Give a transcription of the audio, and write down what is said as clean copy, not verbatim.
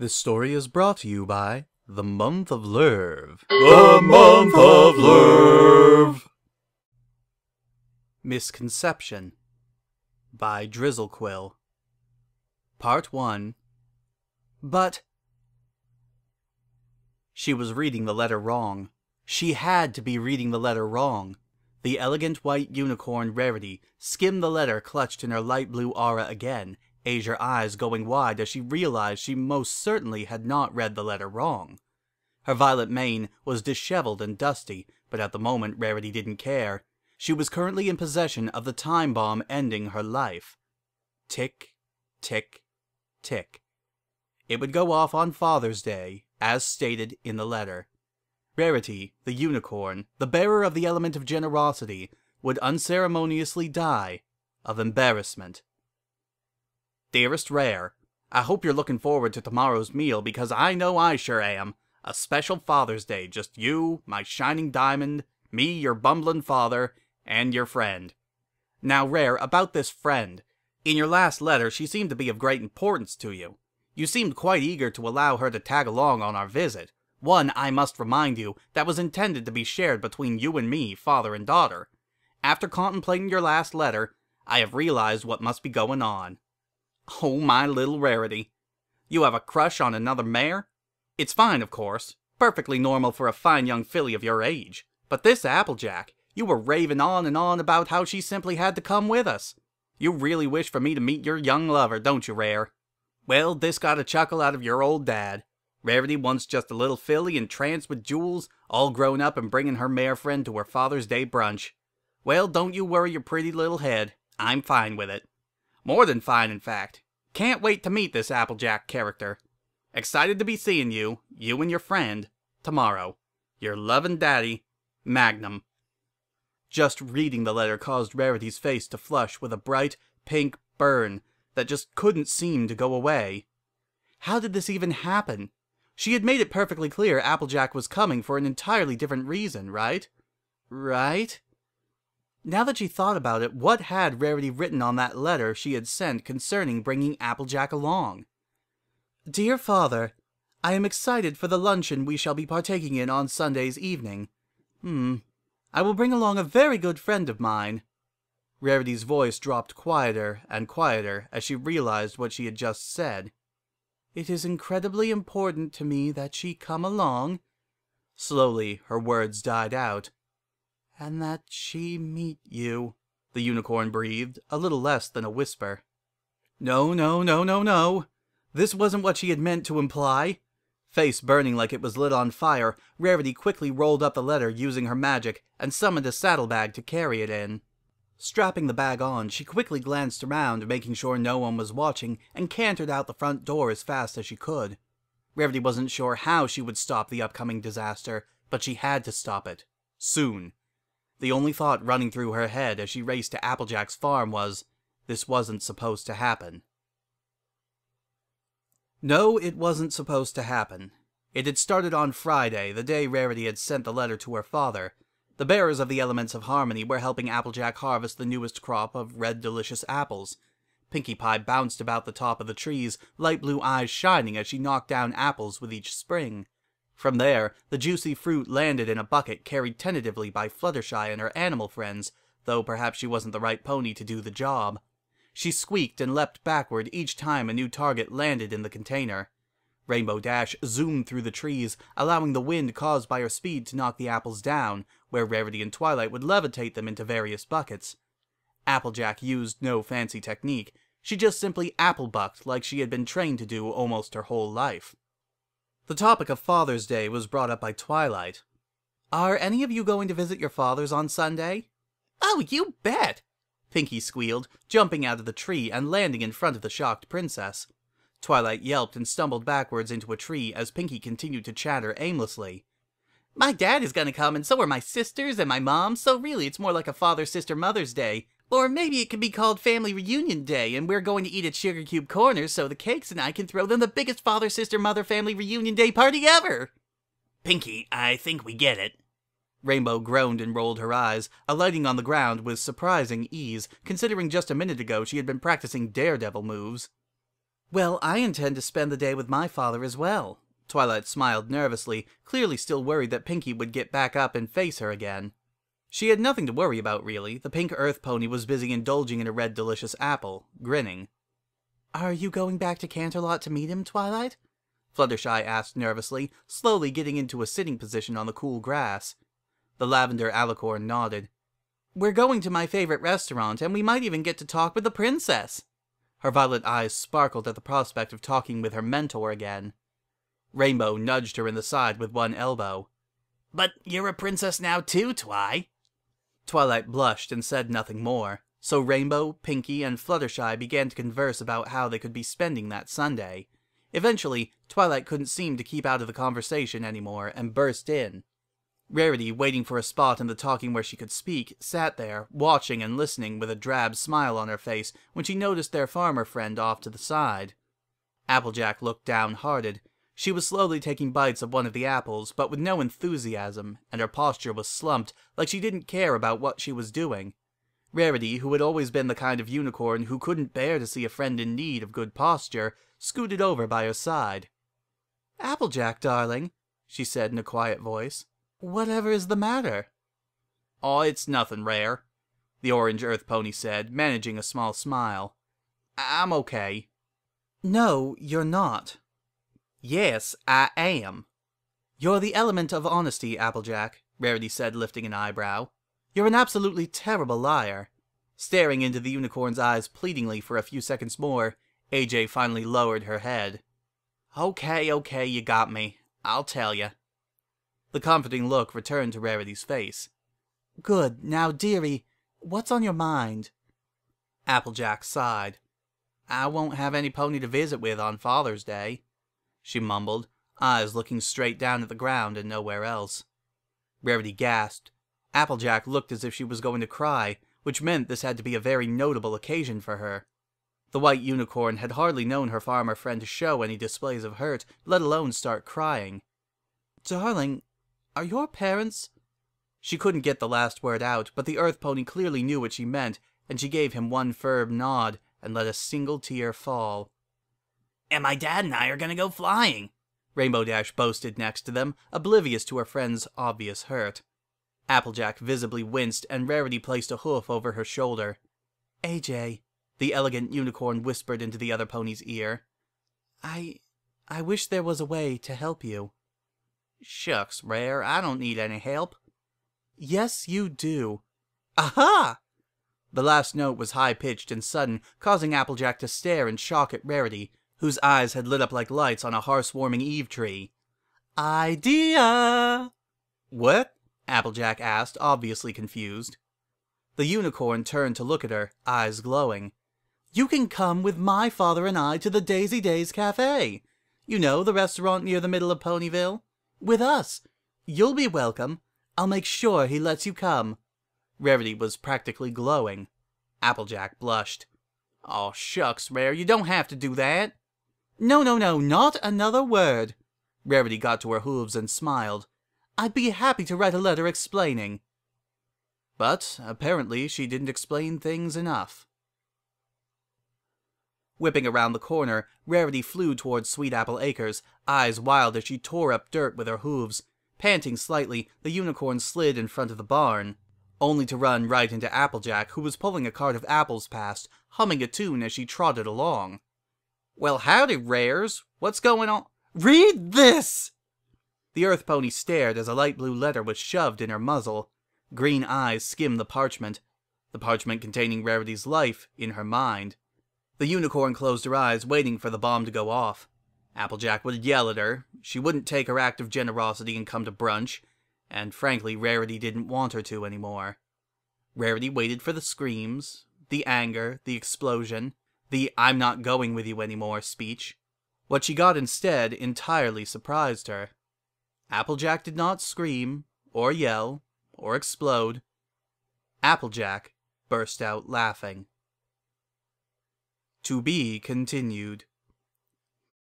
This story is brought to you by the month of Lurve. The month of Lurve. Misconception by Drizzle Quill. Part 1. But she was reading the letter wrong. She had to be reading the letter wrong. The elegant white unicorn Rarity skimmed the letter clutched in her light blue aura again, Azure eyes going wide as she realized she most certainly had not read the letter wrong. Her violet mane was disheveled and dusty, but at the moment Rarity didn't care. She was currently in possession of the time bomb ending her life. Tick, tick, tick. It would go off on Father's Day, as stated in the letter. Rarity, the unicorn, the bearer of the element of generosity, would unceremoniously die of embarrassment. Dearest Rare, I hope you're looking forward to tomorrow's meal because I know I sure am. A special Father's Day, just you, my shining diamond, me, your bumbling father, and your friend. Now, Rare, about this friend. In your last letter, she seemed to be of great importance to you. You seemed quite eager to allow her to tag along on our visit. One, I must remind you, that was intended to be shared between you and me, father and daughter. After contemplating your last letter, I have realized what must be going on. Oh, my little Rarity. You have a crush on another mare? It's fine, of course. Perfectly normal for a fine young filly of your age. But this Applejack, you were raving on and on about how she simply had to come with us. You really wish for me to meet your young lover, don't you, Rare? Well, this got a chuckle out of your old dad. Rarity wants just a little filly entranced with jewels, all grown up and bringing her mare friend to her Father's Day brunch. Well, don't you worry your pretty little head. I'm fine with it. More than fine, in fact. Can't wait to meet this Applejack character. Excited to be seeing you and your friend, tomorrow. Your loving daddy, Magnum. Just reading the letter caused Rarity's face to flush with a bright, pink burn that just couldn't seem to go away. How did this even happen? She had made it perfectly clear Applejack was coming for an entirely different reason, right? Right? Now that she thought about it, what had Rarity written on that letter she had sent concerning bringing Applejack along? Dear Father, I am excited for the luncheon we shall be partaking in on Sunday's evening. I will bring along a very good friend of mine. Rarity's voice dropped quieter and quieter as she realized what she had just said. It is incredibly important to me that she come along. Slowly, her words died out. And that she meet you, the unicorn breathed, a little less than a whisper. No, no, no, no, no. This wasn't what she had meant to imply. Face burning like it was lit on fire, Rarity quickly rolled up the letter using her magic and summoned a saddlebag to carry it in. Strapping the bag on, she quickly glanced around, making sure no one was watching, and cantered out the front door as fast as she could. Rarity wasn't sure how she would stop the upcoming disaster, but she had to stop it. Soon. The only thought running through her head as she raced to Applejack's farm was, this wasn't supposed to happen. No, it wasn't supposed to happen. It had started on Friday, the day Rarity had sent the letter to her father. The bearers of the elements of harmony were helping Applejack harvest the newest crop of red delicious apples. Pinkie Pie bounced about the top of the trees, light blue eyes shining as she knocked down apples with each spring. From there, the juicy fruit landed in a bucket carried tentatively by Fluttershy and her animal friends, though perhaps she wasn't the right pony to do the job. She squeaked and leapt backward each time a new target landed in the container. Rainbow Dash zoomed through the trees, allowing the wind caused by her speed to knock the apples down, where Rarity and Twilight would levitate them into various buckets. Applejack used no fancy technique. She just simply apple-bucked like she had been trained to do almost her whole life. The topic of Father's Day was brought up by Twilight. Are any of you going to visit your fathers on Sunday? Oh, you bet! Pinkie squealed, jumping out of the tree and landing in front of the shocked princess. Twilight yelped and stumbled backwards into a tree as Pinkie continued to chatter aimlessly. My dad is gonna come and so are my sisters and my mom, so really it's more like a Father-Sister-Mother's Day. Or maybe it could be called Family Reunion Day, and we're going to eat at Sugar Cube Corners so the Cakes and I can throw them the biggest Father-Sister-Mother Family Reunion Day party ever! Pinkie, I think we get it. Rainbow groaned and rolled her eyes, alighting on the ground with surprising ease, considering just a minute ago she had been practicing daredevil moves. Well, I intend to spend the day with my father as well. Twilight smiled nervously, clearly still worried that Pinkie would get back up and face her again. She had nothing to worry about, really. The pink earth pony was busy indulging in a red delicious apple, grinning. Are you going back to Canterlot to meet him, Twilight? Fluttershy asked nervously, slowly getting into a sitting position on the cool grass. The lavender alicorn nodded. We're going to my favorite restaurant, and we might even get to talk with the princess. Her violet eyes sparkled at the prospect of talking with her mentor again. Rainbow nudged her in the side with one elbow. But you're a princess now too, Twi. Twilight blushed and said nothing more, so Rainbow, Pinkie, and Fluttershy began to converse about how they could be spending that Sunday. Eventually, Twilight couldn't seem to keep out of the conversation anymore and burst in. Rarity, waiting for a spot in the talking where she could speak, sat there, watching and listening with a drab smile on her face when she noticed their farmer friend off to the side. Applejack looked downhearted. She was slowly taking bites of one of the apples, but with no enthusiasm, and her posture was slumped, like she didn't care about what she was doing. Rarity, who had always been the kind of unicorn who couldn't bear to see a friend in need of good posture, scooted over by her side. "Applejack, darling," she said in a quiet voice, "whatever is the matter?" "Oh, it's nothing, Rare," the orange earth pony said, managing a small smile. "I'm okay." "No, you're not." "Yes, I am." "You're the element of honesty, Applejack," Rarity said, lifting an eyebrow. "You're an absolutely terrible liar." Staring into the unicorn's eyes pleadingly for a few seconds more, AJ finally lowered her head. Okay, you got me. I'll tell ya." The comforting look returned to Rarity's face. "Good. Now, dearie, what's on your mind?" Applejack sighed. "I won't have any pony to visit with on Father's Day," she mumbled, eyes looking straight down at the ground and nowhere else. Rarity gasped. Applejack looked as if she was going to cry, which meant this had to be a very notable occasion for her. The white unicorn had hardly known her farmer friend to show any displays of hurt, let alone start crying. "Darling, are your parents—" She couldn't get the last word out, but the earth pony clearly knew what she meant, and she gave him one firm nod and let a single tear fall. "And my dad and I are gonna go flying," Rainbow Dash boasted next to them, oblivious to her friend's obvious hurt. Applejack visibly winced, and Rarity placed a hoof over her shoulder. "AJ," the elegant unicorn whispered into the other pony's ear, I wish there was a way to help you." "Shucks, Rare, I don't need any help." "Yes, you do." "Aha!" The last note was high-pitched and sudden, causing Applejack to stare in shock at Rarity, whose eyes had lit up like lights on a hearth-warming Eve tree. "Idea!" "What?" Applejack asked, obviously confused. The unicorn turned to look at her, eyes glowing. "You can come with my father and I to the Daisy Days Cafe. You know, the restaurant near the middle of Ponyville. With us. You'll be welcome. I'll make sure he lets you come." Rarity was practically glowing. Applejack blushed. "Aw, shucks, Rare, you don't have to do that." No, not another word." Rarity got to her hooves and smiled. "I'd be happy to write a letter explaining." But apparently she didn't explain things enough. Whipping around the corner, Rarity flew towards Sweet Apple Acres, eyes wild as she tore up dirt with her hooves. Panting slightly, the unicorn slid in front of the barn, only to run right into Applejack, who was pulling a cart of apples past, humming a tune as she trotted along. "Well, howdy, Rares. What's going on?" "Read this!" The earth pony stared as a light blue letter was shoved in her muzzle. Green eyes skimmed the parchment containing Rarity's life in her mind. The unicorn closed her eyes, waiting for the bomb to go off. Applejack would yell at her. She wouldn't take her act of generosity and come to brunch, and frankly, Rarity didn't want her to anymore. Rarity waited for the screams, the anger, the explosion, the "I'm not going with you anymore" speech. What she got instead entirely surprised her. Applejack did not scream, or yell, or explode. Applejack burst out laughing. To be continued.